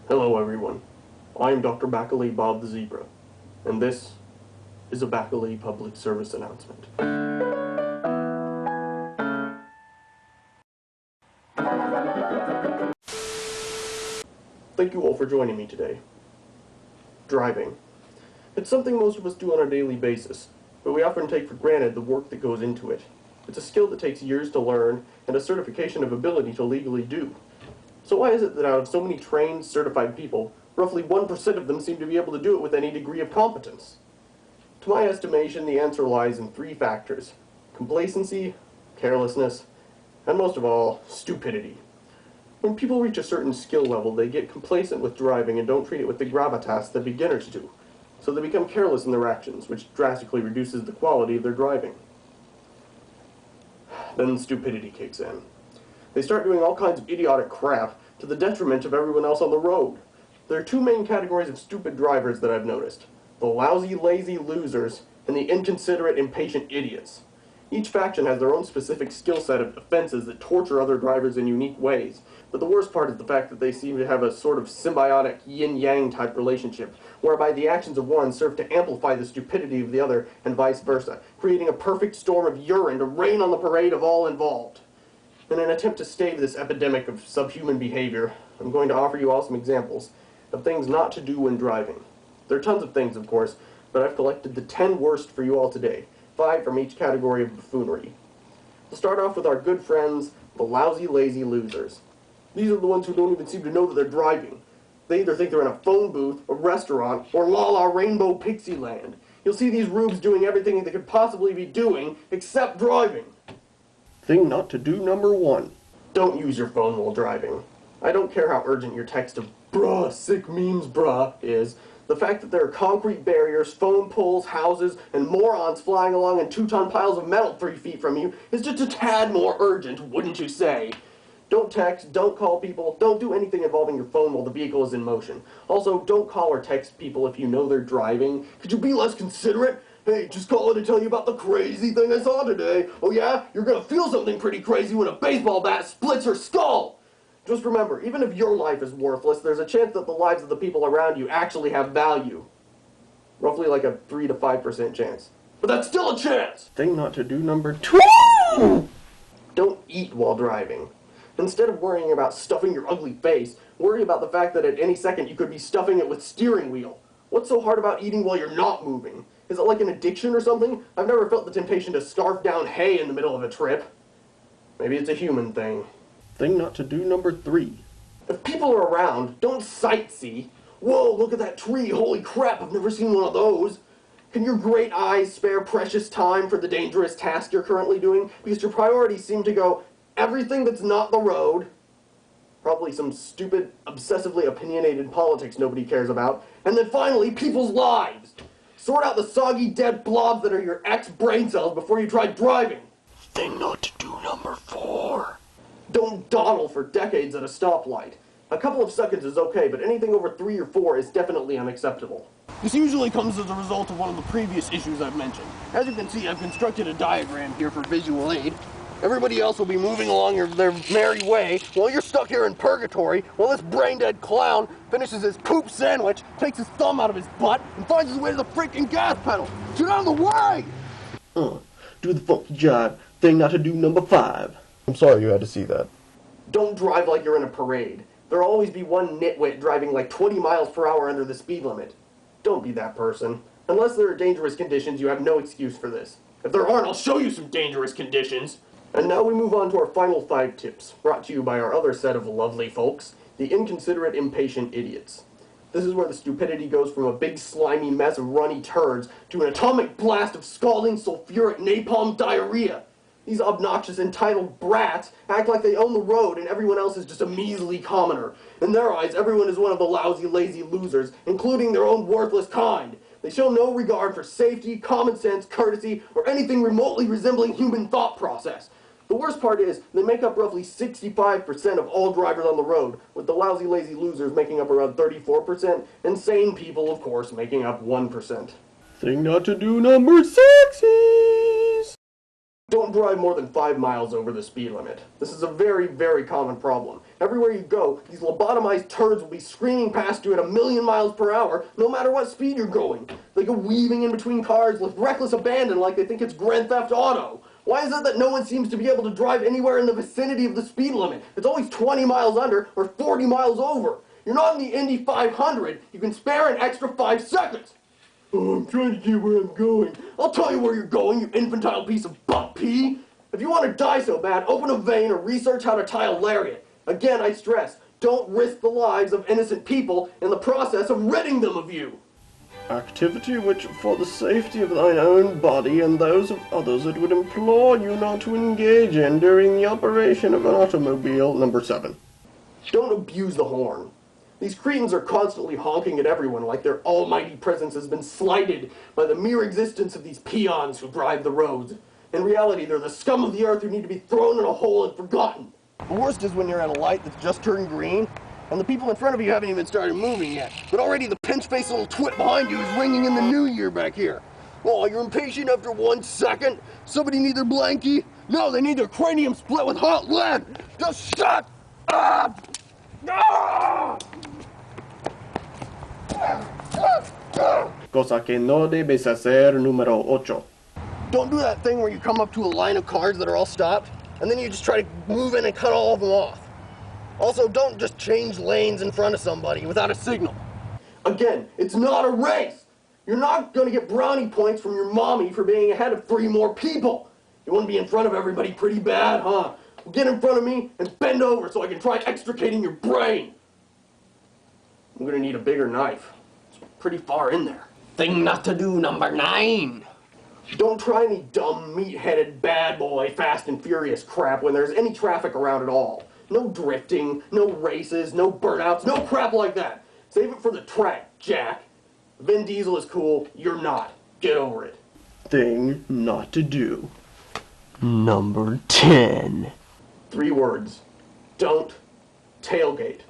Hello everyone, I'm Dr. Bacilli Bob the Zebra, and this is a Bacilli public service announcement. Thank you all for joining me today. Driving. It's something most of us do on a daily basis, but we often take for granted the work that goes into it. It's a skill that takes years to learn and a certification of ability to legally do. So why is it that out of so many trained, certified people, roughly 1% of them seem to be able to do it with any degree of competence? To my estimation, the answer lies in three factors: complacency, carelessness, and most of all, stupidity. When people reach a certain skill level, they get complacent with driving and don't treat it with the gravitas that beginners do. So they become careless in their actions, which drastically reduces the quality of their driving. Then stupidity kicks in. They start doing all kinds of idiotic crap to the detriment of everyone else on the road. There are two main categories of stupid drivers that I've noticed: the lousy, lazy losers and the inconsiderate, impatient idiots. Each faction has their own specific skill set of offenses that torture other drivers in unique ways, but the worst part is the fact that they seem to have a sort of symbiotic yin-yang type relationship, whereby the actions of one serve to amplify the stupidity of the other and vice versa, creating a perfect storm of urine to rain on the parade of all involved. In an attempt to stave this epidemic of subhuman behavior, I'm going to offer you all some examples of things not to do when driving. There are tons of things, of course, but I've collected the 10 worst for you all today, 5 from each category of buffoonery. We'll start off with our good friends, the lousy, lazy losers. These are the ones who don't even seem to know that they're driving. They either think they're in a phone booth, a restaurant, or La La Rainbow Pixie Land. You'll see these rubes doing everything they could possibly be doing except driving. Thing not to do number 1. Don't use your phone while driving. I don't care how urgent your text of "bruh, sick memes bruh" is. The fact that there are concrete barriers, phone poles, houses, and morons flying along in 2-ton piles of metal 3 feet from you is just a tad more urgent, wouldn't you say? Don't text, don't call people, don't do anything involving your phone while the vehicle is in motion. Also, don't call or text people if you know they're driving. Could you be less considerate? Hey, just calling to tell you about the crazy thing I saw today. Oh yeah? You're gonna feel something pretty crazy when a baseball bat splits her skull! Just remember, even if your life is worthless, there's a chance that the lives of the people around you actually have value. Roughly like a 3 to 5% chance. But that's still a chance! Thing not to do number 2! Don't eat while driving. Instead of worrying about stuffing your ugly face, worry about the fact that at any second you could be stuffing it with steering wheel. What's so hard about eating while you're not moving? Is it like an addiction or something? I've never felt the temptation to scarf down hay in the middle of a trip. Maybe it's a human thing. Thing not to do number 3. If people are around, don't sightsee. Whoa, look at that tree, holy crap, I've never seen one of those. Can your great eyes spare precious time for the dangerous task you're currently doing? Because your priorities seem to go everything that's not the road, probably some stupid, obsessively opinionated politics nobody cares about, and then finally, people's lives. Sort out the soggy, dead blobs that are your ex-brain cells before you try driving. Thing not to do number 4. Don't dawdle for decades at a stoplight. A couple of seconds is okay, but anything over 3 or 4 is definitely unacceptable. This usually comes as a result of one of the previous issues I've mentioned. As you can see, I've constructed a diagram here for visual aid. Everybody else will be moving along their merry way, while you're stuck here in purgatory, while this brain-dead clown finishes his poop sandwich, takes his thumb out of his butt, and finds his way to the freaking gas pedal. Get out of the way! Do the funky jive. Thing not to do number 5. I'm sorry you had to see that. Don't drive like you're in a parade. There'll always be one nitwit driving like 20 miles per hour under the speed limit. Don't be that person. Unless there are dangerous conditions, you have no excuse for this. If there aren't, I'll show you some dangerous conditions. And now we move on to our final 5 tips, brought to you by our other set of lovely folks, the inconsiderate, impatient idiots. This is where the stupidity goes from a big slimy mess of runny turds to an atomic blast of scalding sulfuric napalm diarrhea. These obnoxious, entitled brats act like they own the road and everyone else is just a measly commoner. In their eyes, everyone is one of the lousy, lazy losers, including their own worthless kind. They show no regard for safety, common sense, courtesy, or anything remotely resembling human thought process. The worst part is, they make up roughly 65% of all drivers on the road, with the lousy, lazy losers making up around 34%, and sane people, of course, making up 1%. Thing not to do number 6 is... Don't drive more than 5 miles over the speed limit. This is a very, very common problem. Everywhere you go, these lobotomized turds will be screaming past you at 1,000,000 miles per hour, no matter what speed you're going. They go weaving in between cars with reckless abandon like they think it's Grand Theft Auto. Why is it that no one seems to be able to drive anywhere in the vicinity of the speed limit? It's always 20 miles under or 40 miles over. You're not in the Indy 500. You can spare an extra 5 seconds. Oh, I'm trying to get where I'm going. I'll tell you where you're going, you infantile piece of butt pee. If you want to die so bad, open a vein or research how to tie a lariat. Again, I stress, don't risk the lives of innocent people in the process of ridding them of you. Activity which, for the safety of thine own body and those of others, it would implore you not to engage in during the operation of an automobile. Number 7. Don't abuse the horn. These cretins are constantly honking at everyone like their almighty presence has been slighted by the mere existence of these peons who drive the roads. In reality, they're the scum of the earth who need to be thrown in a hole and forgotten. The worst is when you're at a light that's just turned green, and the people in front of you haven't even started moving yet, but already the pinch-faced little twit behind you is ringing in the new year back here. Oh, you're impatient after 1 second? Somebody need their blankie? No, they need their cranium split with hot lead! Just shut up! Ah! Cosa que no debes hacer, número 8. Don't do that thing where you come up to a line of cars that are all stopped, and then you just try to move in and cut all of them off. Also, don't just change lanes in front of somebody without a signal. Again, it's not a race. You're not going to get brownie points from your mommy for being ahead of 3 more people. You want to be in front of everybody pretty bad, huh? Well, get in front of me and bend over so I can try extricating your brain. I'm going to need a bigger knife. It's pretty far in there. Thing not to do, number 9. Don't try any dumb, meat-headed, bad boy, fast and furious crap when there's any traffic around at all. No drifting, no races, no burnouts, no crap like that. Save it for the track, Jack. Vin Diesel is cool, you're not. Get over it. Thing not to do. Number 10. 3 words. Don't tailgate.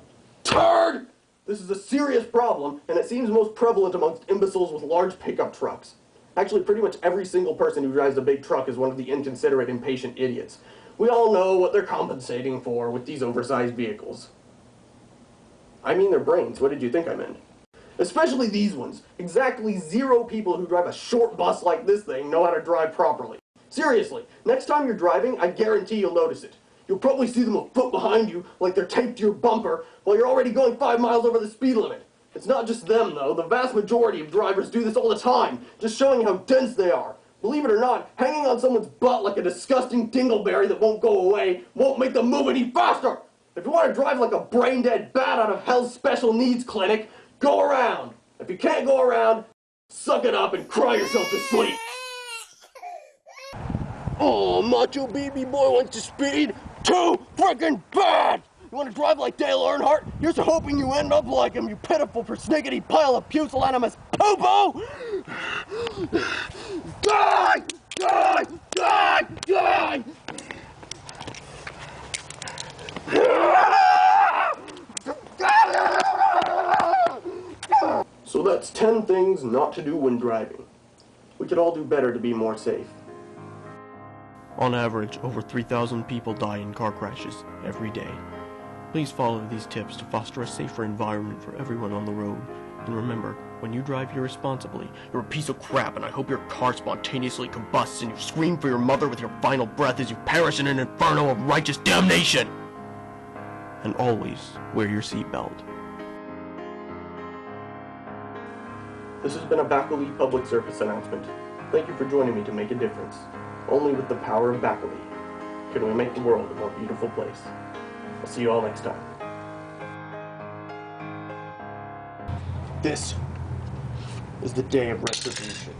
Turd! This is a serious problem, and it seems most prevalent amongst imbeciles with large pickup trucks. Actually, pretty much every single person who drives a big truck is one of the inconsiderate, impatient idiots. We all know what they're compensating for with these oversized vehicles. I mean their brains. What did you think I meant? Especially these ones. Exactly 0 people who drive a short bus like this thing know how to drive properly. Seriously, next time you're driving, I guarantee you'll notice it. You'll probably see them a foot behind you, like they're taped to your bumper, while you're already going 5 miles over the speed limit. It's not just them, though. The vast majority of drivers do this all the time, just showing how dense they are. Believe it or not, hanging on someone's butt like a disgusting dingleberry that won't go away won't make them move any faster! If you want to drive like a brain-dead bat out of hell's special needs clinic, go around. If you can't go around, suck it up and cry yourself to sleep. Oh, macho baby boy wants to speed? Too freaking bad! You want to drive like Dale Earnhardt? Here's hoping you end up like him, you pitiful persnickety pile of pusillanimous poo-poo! Die! Die! Die! Die! So that's 10 things not to do when driving. We could all do better to be more safe. On average, over 3,000 people die in car crashes every day. Please follow these tips to foster a safer environment for everyone on the road. And remember, when you drive irresponsibly, you're a piece of crap, and I hope your car spontaneously combusts and you scream for your mother with your final breath as you perish in an inferno of righteous damnation! And always wear your seatbelt. This has been a Bacilli public service announcement. Thank you for joining me to make a difference. Only with the power of Bacilli can we make the world a more beautiful place. I'll see you all next time. This is the day of retribution.